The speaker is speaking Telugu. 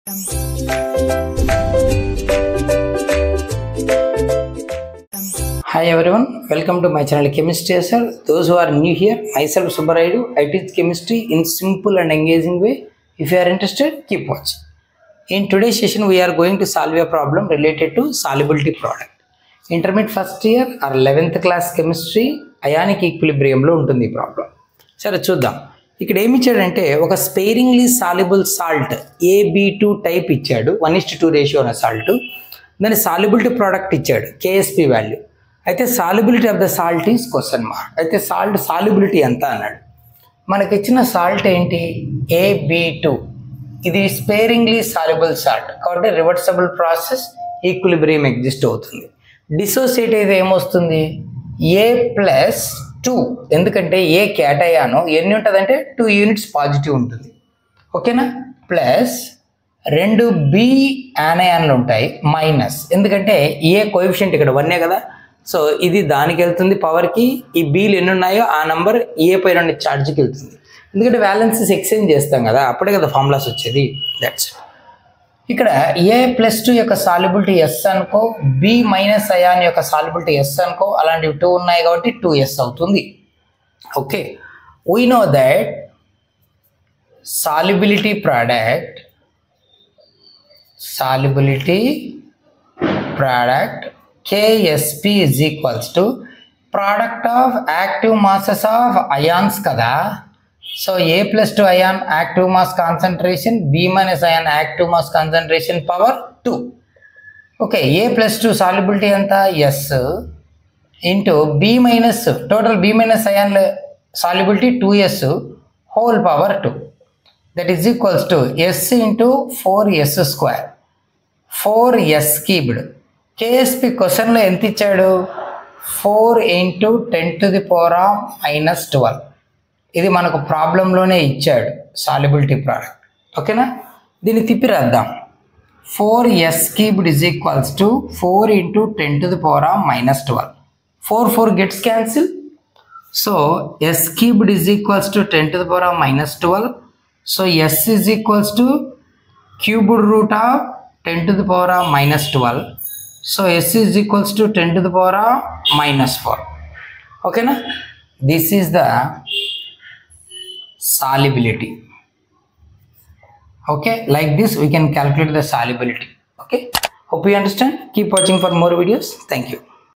Hi everyone, welcome to my channel Chemistry Sir. Those who are new here, myself Subbaraidu. I teach chemistry in simple and engaging way. If you are interested, keep watching. In today's session, we are going to solve a problem related to solubility product. Intermediate first year or 11th class chemistry ionic equilibrium లో ఉంటుంది ఈ ప్రాబ్లం. సరే చూద్దాం. ఇక్కడ ఏమి ఇచ్చాడంటే ఒక sparingly soluble salt AB2 type ఇచ్చాడు, 1:2 రేషియో ఉన్న సాల్ట్. దాని సాల్యుబిలిటీ ప్రోడక్ట్ ఇచ్చాడు, KSP వాల్యూ. అయితే solubility of the salt is question mark. అయితే సాల్ట్ సాల్యుబిలిటీ ఎంత అన్నాడు. మనకి ఇచ్చిన సాల్ట్ ఏంటి, AB2. ఇది స్పేరింగ్లీ సాల్యుబుల్ సాల్ట్ కాబట్టి రివర్సబుల్ ప్రాసెస్, ఈక్విలిబ్రియం ఎగ్జిస్ట్ అవుతుంది. డిసోసియేట్ అయితే ఏమొస్తుంది, A+2. ఎందుకంటే ఏ క్యాటయాను ఎన్ని ఉంటుంది అంటే 2 యూనిట్స్ పాజిటివ్ ఉంటుంది, ఓకేనా. ప్లస్ 2 B యానయాన్లు ఉంటాయి మైనస్, ఎందుకంటే ఏ కోఎఫిషియంట్ ఇక్కడ 1 కదా. సో ఇది దానికి వెళ్తుంది పవర్కి, ఈ బీలు ఎన్ని ఉన్నాయో ఆ నంబర్ ఏ పైన ఉండే ఛార్జ్కి వెళ్తుంది. ఎందుకంటే వ్యాలెన్సెస్ ఎక్స్చేంజ్ చేస్తాం కదా, అప్పుడే కదా ఫార్ములాస్ వచ్చేది. That's it. ఇక్కడ A+2 యొక్క సాల్యుబిలిటీ S అనుకో, B- అయాన్ యొక్క సాల్యుబిలిటీ S అనుకో, అలాంటివి 2 ఉన్నాయి కాబట్టి 2S అవుతుంది. Okay, we know that solubility KSP is equals to product of active masses of ions కదా. So A+2 ion active mass concentration, B- ion active mass concentration power 2. Okay, A+2 solubility ఎంత, S into B- total B- ion solubility 2S whole power 2. That is equals to S into 4S², 4S cubed. KSP క్వశ్చన్లో ఎంత ఇచ్చాడు, 4 × 10⁻⁻12. ఇది మనకు ప్రాబ్లంలోనే ఇచ్చాడు సాల్యుబిలిటీ ప్రోడక్ట్, ఓకేనా. దీన్ని తిప్పి రాద్దాం. 4S³ is equals to 4 × 10⁻⁻12. 4 gets cancelled. So S³ is equals to 10⁻⁻12. So S is equals to cubed root of 10⁻⁻12. So S is equals to 10⁻⁻4. Okay na? This is the solubility. Okay, like this we can calculate the solubility. Okay, hope you understand. Keep watching for more videos. Thank you.